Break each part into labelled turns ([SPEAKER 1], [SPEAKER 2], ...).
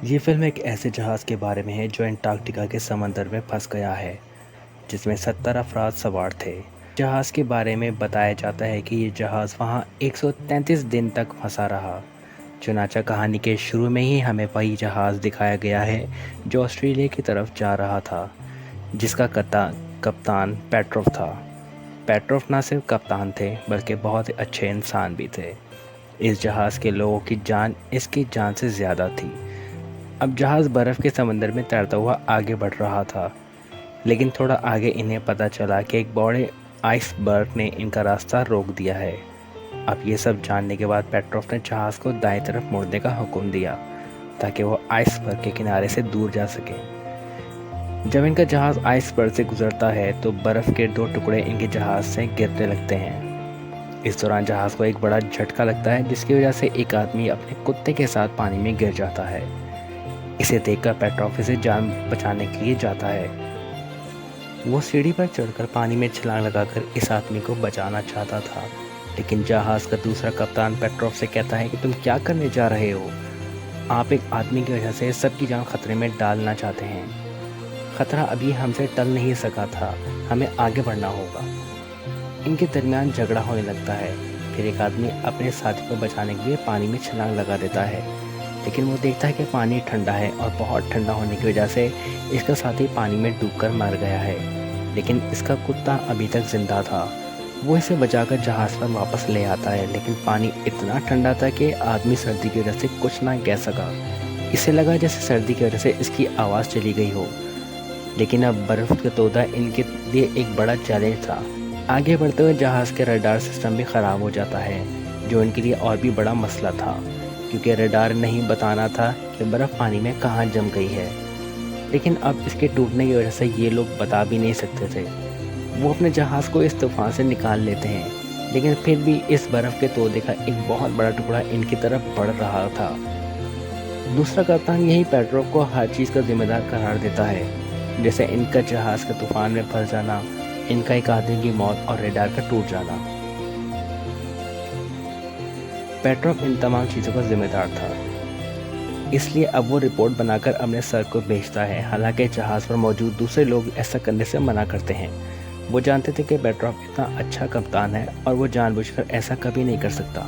[SPEAKER 1] یہ فلم ایک ایسے جہاز کے بارے میں ہے جو انٹارکٹیکا کے سمندر میں پھنس گیا ہے، جس میں 70 افراد سوار تھے۔ جہاز کے بارے میں بتایا جاتا ہے کہ یہ جہاز وہاں 133 دن تک پھنسا رہا۔ چنانچہ کہانی کے شروع میں ہی ہمیں وہی جہاز دکھایا گیا ہے جو آسٹریلیا کی طرف جا رہا تھا، جس کا کپتان پیٹروف تھا۔ پیٹروف نہ صرف کپتان تھے بلکہ بہت اچھے انسان بھی تھے۔ اس جہاز کے لوگوں کی جان اس کی جان سے زیادہ تھی۔ اب جہاز برف کے سمندر میں تیرتا ہوا آگے بڑھ رہا تھا، لیکن تھوڑا آگے انہیں پتہ چلا کہ ایک بڑے آئس برگ نے ان کا راستہ روک دیا ہے۔ اب یہ سب جاننے کے بعد پیٹروف نے جہاز کو دائیں طرف مڑنے کا حکم دیا تاکہ وہ آئس برگ کے کنارے سے دور جا سکے۔ جب ان کا جہاز آئس برگ سے گزرتا ہے تو برف کے 2 ٹکڑے ان کے جہاز سے گرنے لگتے ہیں۔ اس دوران جہاز کو ایک بڑا جھٹکا لگتا ہے، جس کی وجہ سے ایک آدمی اپنے کتے کے ساتھ پانی میں گر جاتا ہے۔ اسے دیکھ کر پیٹروف اسے جان بچانے کے لیے جاتا ہے۔ وہ سیڑھی پر چڑھ کر پانی میں چھلانگ لگا کر اس آدمی کو بچانا چاہتا تھا، لیکن جہاز کا دوسرا کپتان پیٹروف سے کہتا ہے کہ تم کیا کرنے جا رہے ہو؟ آپ ایک آدمی کی وجہ سے سب کی جان خطرے میں ڈالنا چاہتے ہیں۔ خطرہ ابھی ہم سے ٹل نہیں سکا تھا، ہمیں آگے بڑھنا ہوگا۔ ان کے درمیان جھگڑا ہونے لگتا ہے۔ پھر ایک آدمی اپنے ساتھی کو بچانے کے لیے پانی میں چھلانگ لگا دیتا ہے، لیکن وہ دیکھتا ہے کہ پانی ٹھنڈا ہے اور بہت ٹھنڈا ہونے کی وجہ سے اس کا ساتھی پانی میں ڈوب کر مر گیا ہے، لیکن اس کا کتا ابھی تک زندہ تھا۔ وہ اسے بچا کر جہاز پر واپس لے آتا ہے، لیکن پانی اتنا ٹھنڈا تھا کہ آدمی سردی کی وجہ سے کچھ نہ کہہ سکا۔ اسے لگا جیسے سردی کی وجہ سے اس کی آواز چلی گئی ہو، لیکن اب برف کا تودہ ان کے لیے ایک بڑا چیلنج تھا۔ آگے بڑھتے ہوئے جہاز کے ریڈار سسٹم بھی خراب ہو جاتا ہے، جو ان کے لیے اور بھی بڑا مسئلہ تھا، کیونکہ ریڈار نہیں بتانا تھا کہ برف پانی میں کہاں جم گئی ہے۔ لیکن اب اس کے ٹوٹنے کی وجہ سے یہ لوگ بتا بھی نہیں سکتے تھے۔ وہ اپنے جہاز کو اس طوفان سے نکال لیتے ہیں، لیکن پھر بھی اس برف کے تودے کا ایک بہت بڑا ٹکڑا ان کی طرف بڑھ رہا تھا۔ دوسرا کپتان یہی پیٹروف کو ہر چیز کا ذمہ دار قرار دیتا ہے، جیسے ان کا جہاز کے طوفان میں پھنس جانا، ان کا ایک آدمی کی موت اور ریڈار کا ٹوٹ جانا۔ پیٹروف ان تمام چیزوں کا ذمہ دار تھا، اس لیے اب وہ رپورٹ بنا کر اپنے سر کو بھیجتا ہے۔ حالانکہ جہاز پر موجود دوسرے لوگ ایسا کرنے سے منع کرتے ہیں۔ وہ جانتے تھے کہ پیٹروف اتنا اچھا کپتان ہے اور وہ جان بوجھ کر ایسا کبھی نہیں کر سکتا۔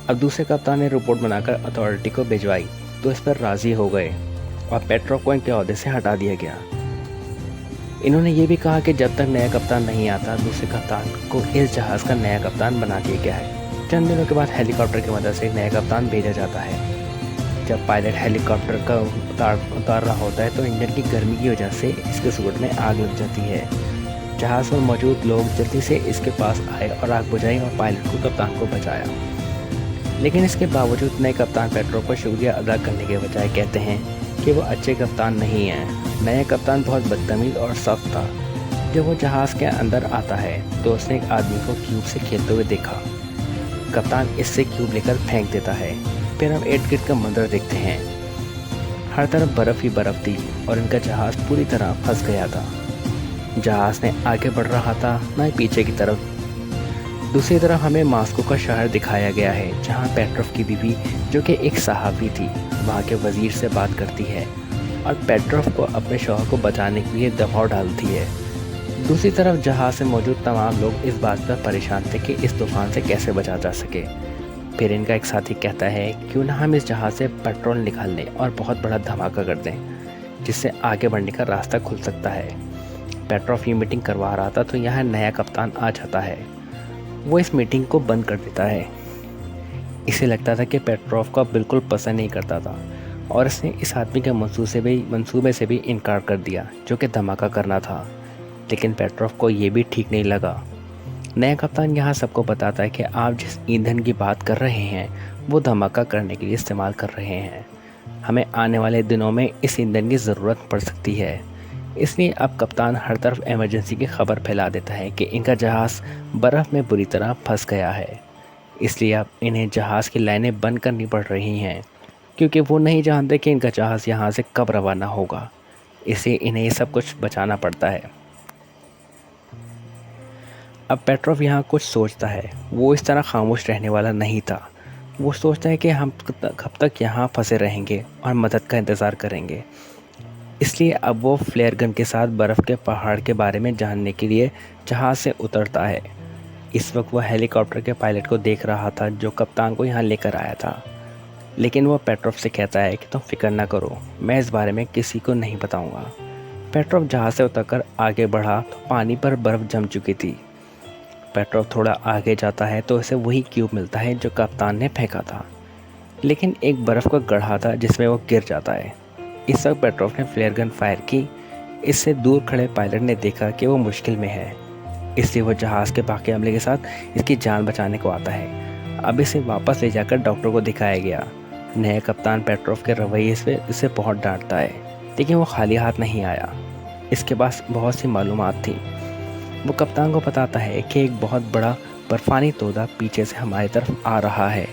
[SPEAKER 1] اب دوسرے کپتان نے رپورٹ بنا کر اتھارٹی کو بھجوائی تو اس پر راضی ہو گئے اور پیٹروف کو ان کے عہدے سے ہٹا دیا گیا۔ انہوں نے یہ بھی کہا کہ جب تک نیا کپتان نہیں آتا، دوسرے کپتان کو اس جہاز کا نیا کپتان بنا دیا گیا ہے۔ چند دنوں کے بعد ہیلی کاپٹر کی مدد سے ایک نیا کپتان بھیجا جاتا ہے۔ جب پائلٹ ہیلی کاپٹر کا اتار رہا ہوتا ہے تو انجن کی گرمی کی وجہ سے اس کے سوٹ میں آگ لگ جاتی ہے۔ جہاز پر موجود لوگ جلدی سے اس کے پاس آئے اور آگ بجھائی اور پائلٹ کو کپتان کو بچایا، لیکن اس کے باوجود نئے کپتان پیٹرو کو شکریہ ادا کرنے کے بجائے کہتے ہیں کہ وہ اچھے کپتان نہیں ہیں۔ نیا کپتان بہت بدتمیز اور سخت تھا۔ جب وہ جہاز کے اندر آتا ہے تو اس نے ایک آدمی کو کیوب سے کھیلتے ہوئے دیکھا۔ کپتان اس سے کیوب لے کر پھینک دیتا ہے۔ پھر ہم 8 گرد کا منظر دیکھتے ہیں۔ ہر طرف برف ہی برف تھی اور ان کا جہاز پوری طرح پھنس گیا تھا۔ جہاز نے آگے بڑھ رہا تھا، نہ ہی پیچھے کی طرف۔ دوسری طرف ہمیں ماسکو کا شہر دکھایا گیا ہے، جہاں پیٹروف کی بیوی، جو کہ ایک صحافی تھی، وہاں کے وزیر سے بات کرتی ہے اور پیٹروف کو اپنے شوہر کو بچانے کے لیے دباؤ ڈالتی ہے۔ دوسری طرف جہاز سے موجود تمام لوگ اس بات پر پریشان تھے کہ اس طوفان سے کیسے بچا جا سکے۔ پھر ان کا ایک ساتھی کہتا ہے کیوں نہ ہم اس جہاز سے پیٹرول نکال لیں اور بہت بڑا دھماکہ کر دیں، جس سے آگے بڑھنے کا راستہ کھل سکتا ہے۔ پیٹروف یہ میٹنگ کروا رہا تھا تو یہاں نیا کپتان آ جاتا ہے۔ وہ اس میٹنگ کو بند کر دیتا ہے۔ اسے لگتا تھا کہ پیٹروف کو بالکل پسند نہیں کرتا تھا اور اس نے اس آدمی کے منصوبے سے بھی انکار کر دیا جو کہ دھماکہ کرنا تھا، لیکن پیٹروف کو یہ بھی ٹھیک نہیں لگا۔ نیا کپتان یہاں سب کو بتاتا ہے کہ آپ جس ایندھن کی بات کر رہے ہیں وہ دھماکہ کرنے کے لیے استعمال کر رہے ہیں۔ ہمیں آنے والے دنوں میں اس ایندھن کی ضرورت پڑ سکتی ہے، اس لیے اب کپتان ہر طرف ایمرجنسی کی خبر پھیلا دیتا ہے کہ ان کا جہاز برف میں بری طرح پھنس گیا ہے۔ اس لیے اب انہیں جہاز کی لائنیں بند کرنی پڑ رہی ہیں، کیونکہ وہ نہیں جانتے کہ ان کا جہاز یہاں سے کب روانہ ہوگا، اس لیے انہیں یہ سب کچھ بچانا پڑتا ہے۔ اب پیٹروف یہاں کچھ سوچتا ہے۔ وہ اس طرح خاموش رہنے والا نہیں تھا۔ वो सोचता है कि हम कब तक यहाँ फंसे रहेंगे और मदद का इंतज़ार करेंगे। इसलिए अब वो फ्लेयर गन के साथ बर्फ़ के पहाड़ के बारे में जानने के लिए जहाज़ से उतरता है। इस वक्त वो हेलीकॉप्टर के पायलट को देख रहा था जो कप्तान को यहाँ लेकर आया था। लेकिन वो पेट्रोव से कहता है कि तुम फिक्र ना करो, मैं इस बारे में किसी को नहीं बताऊंगा। पेट्रोव जहाज़ से उतरकर आगे बढ़ा तो पानी पर बर्फ़ जम चुकी थी। पेट्रोव थोड़ा आगे जाता है तो उसे वही क्यूब मिलता है जो कप्तान ने फेंका था, लेकिन एक बर्फ़ का गड्ढा था जिसमें वो गिर जाता है। इस वक्त पेट्रोव ने फ्लेयर गन फायर की। इससे दूर खड़े पायलट ने देखा कि वो मुश्किल में है, इसलिए वो जहाज़ के बाकी अमले के साथ इसकी जान बचाने को आता है। अब इसे वापस ले जाकर डॉक्टर को दिखाया गया। नया कप्तान पेट्रोव के रवैये से इसे बहुत डांटता है, लेकिन वो खाली हाथ नहीं आया। इसके पास बहुत सी मालूमात थी। वो कप्तान को बताता है कि एक बहुत बड़ा बर्फ़ानी तोदा पीछे से हमारी तरफ आ रहा है।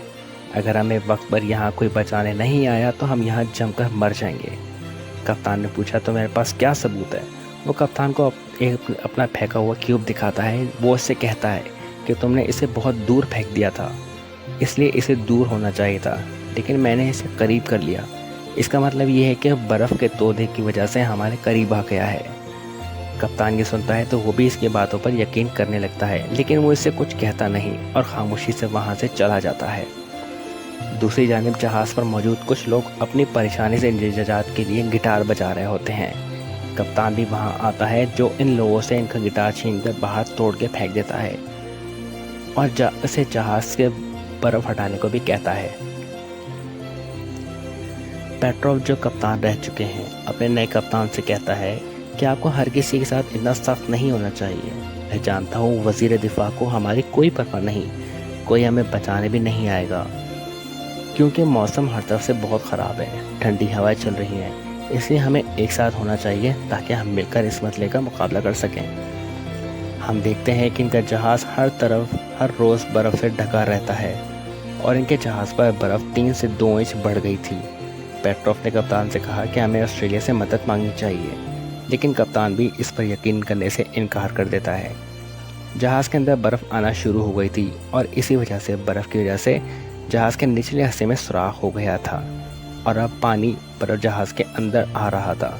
[SPEAKER 1] अगर हमें वक्त पर यहाँ कोई बचाने नहीं आया तो हम यहाँ जमकर मर जाएंगे। कप्तान ने पूछा तो मेरे पास क्या सबूत है? वो कप्तान को अपना फेंका हुआ क्यूब दिखाता है। वो उससे कहता है कि तुमने इसे बहुत दूर फेंक दिया था, इसलिए इसे दूर होना चाहिए था, लेकिन मैंने इसे करीब कर लिया। इसका मतलब ये है कि बर्फ़ के तोदे की वजह से हमारे करीब आ गया है। कप्तान ये सुनता है तो वो भी इसकी बातों पर यकीन करने लगता है, लेकिन वो इससे कुछ कहता नहीं और खामोशी से वहाँ से चला जाता है। दूसरी जानिब जहाज़ पर मौजूद कुछ लोग अपनी परेशानी से निजात के लिए गिटार बजा रहे होते हैं। कप्तान भी वहाँ आता है जो इन लोगों से इनका गिटार छीनकर बाहर तोड़ के फेंक देता है और इसे जहाज़ के बर्फ़ हटाने को भी कहता है। पेट्रोव जो कप्तान रह चुके हैं अपने नए कप्तान से कहता है कि आपको हर किसी के साथ इतना सख्त नहीं होना चाहिए। मैं जानता हूँ वज़ीर दिफा को हमारी कोई परवाह नहीं, कोई हमें बचाने भी नहीं आएगा, क्योंकि मौसम हर तरफ से बहुत ख़राब है, ठंडी हवाएं चल रही हैं, इसलिए हमें एक साथ होना चाहिए ताकि हम मिलकर इस मसले का मुकाबला कर सकें। हम देखते हैं कि इनका जहाज़ हर तरफ हर रोज़ बर्फ़ से ढका रहता है और इनके जहाज़ पर बर्फ़ 3 से 2 इंच बढ़ गई थी। पेट्रोव ने कप्तान से कहा कि हमें ऑस्ट्रेलिया से मदद मांगनी चाहिए, लेकिन कप्तान भी इस पर यकीन करने से इनकार कर देता है। जहाज़ के अंदर बर्फ़ आना शुरू हो गई थी और इसी वजह से बर्फ़ की वजह से जहाज़ के निचले हिस्से में सुराख हो गया था और अब पानी बर्फ़ जहाज़ के अंदर आ रहा था,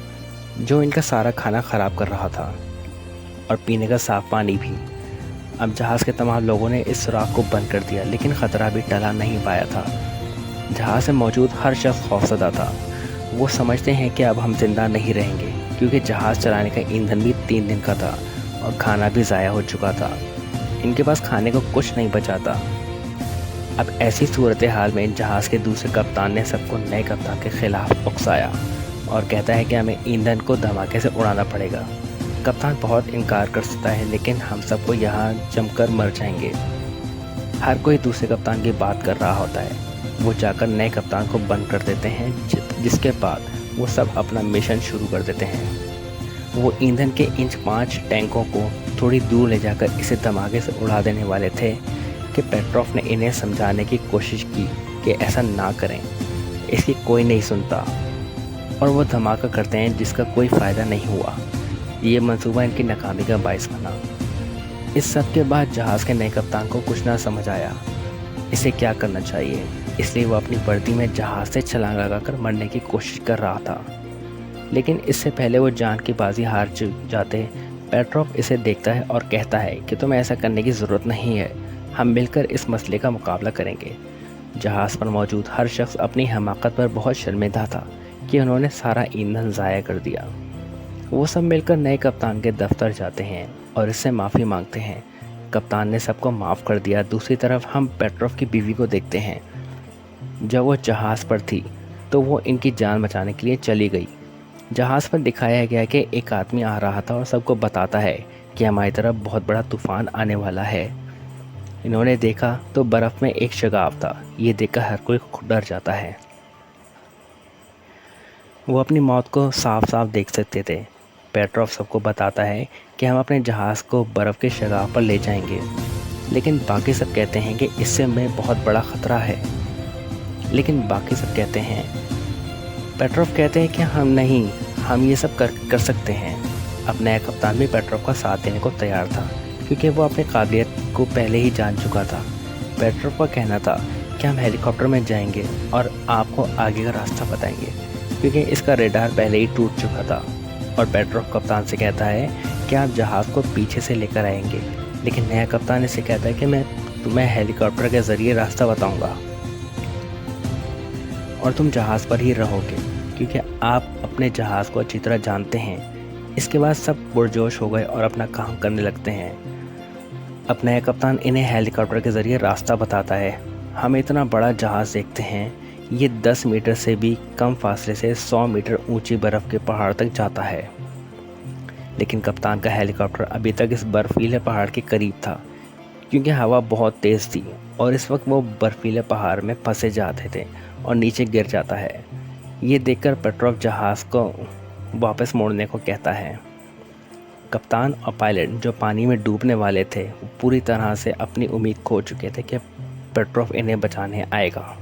[SPEAKER 1] जो इनका सारा खाना ख़राब कर रहा था और पीने का साफ़ पानी भी। अब जहाज़ के तमाम लोगों ने इस सुराख को बंद कर दिया, लेकिन ख़तरा भी टला नहीं पाया था। जहाज़ में मौजूद हर शख्स खौफज़दा था। वो समझते हैं कि अब हम ज़िंदा नहीं रहेंगे, क्योंकि जहाज़ चलाने का ईंधन भी 3 दिन का था और खाना भी ज़ाया हो चुका था। इनके पास खाने को कुछ नहीं बचा था। अब ऐसी सूरत हाल में जहाज़ के दूसरे कप्तान ने सबको नए कप्तान के ख़िलाफ़ उकसाया और कहता है कि हमें ईंधन को धमाके से उड़ाना पड़ेगा। कप्तान बहुत इनकार कर सकता है, लेकिन हम सबको यहाँ जमकर मर जाएंगे। हर कोई दूसरे कप्तान की बात कर रहा होता है। वो जाकर नए कप्तान को बंद कर देते हैं, जिसके बाद वो सब अपना मिशन शुरू कर देते हैं। वो ईंधन के इन 5 टैंकों को थोड़ी दूर ले जाकर इसे धमाके से उड़ा देने वाले थे कि पेट्रोव ने इन्हें समझाने की कोशिश की कि ऐसा ना करें, इसकी कोई नहीं सुनता और वो धमाका करते हैं जिसका कोई फ़ायदा नहीं हुआ। ये मंसूबा इनकी नाकामी का बायस बना। इस सब के बाद जहाज़ के नए कप्तान को कुछ ना समझ आया इसे क्या करना चाहिए, इसलिए वो अपनी वर्दी में जहाज़ से छलांग लगाकर मरने की कोशिश कर रहा था, लेकिन इससे पहले वो जान की बाजी हार जाते। पेट्रोव इसे देखता है और कहता है कि तुम्हें ऐसा करने की ज़रूरत नहीं है, हम मिलकर इस मसले का मुकाबला करेंगे। जहाज़ पर मौजूद हर शख्स अपनी हमाकत पर बहुत शर्मिंदा था कि उन्होंने सारा ईंधन ज़ाया कर दिया। वो सब मिलकर नए कप्तान के दफ्तर जाते हैं और इससे माफ़ी मांगते हैं। कप्तान ने सबको माफ़ कर दिया। दूसरी तरफ हम पेट्रोव की बीवी को देखते हैं। जब वो जहाज़ पर थी तो वो इनकी जान बचाने के लिए चली गई। जहाज़ पर दिखाया गया कि एक आदमी आ रहा था और सबको बताता है कि हमारी तरफ बहुत बड़ा तूफ़ान आने वाला है। इन्होंने देखा तो बर्फ़ में एक शगाफ था। ये देखकर हर कोई डर जाता है। वो अपनी मौत को साफ साफ देख सकते थे। पेट्रोव सबको बताता है कि हम अपने जहाज़ को बर्फ़ के शगाफ पर ले जाएंगे, लेकिन बाकी सब कहते हैं कि इससे हमें बहुत बड़ा ख़तरा है। लेकिन बाकी सब कहते हैं, पेट्रोव कहते हैं कि हम ये सब कर सकते हैं। अब नया कप्तान भी पेट्रोव का साथ देने को तैयार था, क्योंकि वो अपनी काबिलियत को पहले ही जान चुका था। पेट्रोव का कहना था कि हम हेलीकॉप्टर में जाएंगे और आपको आगे का रास्ता बताएंगे, क्योंकि इसका रेडार पहले ही टूट चुका था। और पेट्रोव कप्तान से कहता है कि आप जहाज़ को पीछे से लेकर आएंगे, लेकिन नया कप्तान इसे कहता है कि मैं तुम्हें हेलीकॉप्टर के ज़रिए रास्ता बताऊंगा और तुम जहाज़ पर ही रहोगे, क्योंकि आप अपने जहाज़ को अच्छी तरह जानते हैं। इसके बाद सब पुरजोश हो गए और अपना काम करने लगते हैं। अब नया कप्तान इन्हें हेलीकॉप्टर के ज़रिए रास्ता बताता है। हम इतना बड़ा जहाज़ देखते हैं, ये 10 मीटर से भी कम फासले से 100 मीटर ऊंची बर्फ़ के पहाड़ तक जाता है। लेकिन कप्तान का हेलीकॉप्टर अभी तक इस बर्फीले पहाड़ के करीब था, क्योंकि हवा बहुत तेज़ थी और इस वक्त वो बर्फीले पहाड़ में फंसे जाते थे और नीचे गिर जाता है। ये देखकर पेट्रोव जहाज़ को वापस मोड़ने को कहता है। कप्तान और पायलट जो पानी में डूबने वाले थे, वो पूरी तरह से अपनी उम्मीद खो चुके थे कि पेट्रोव इन्हें बचाने आएगा।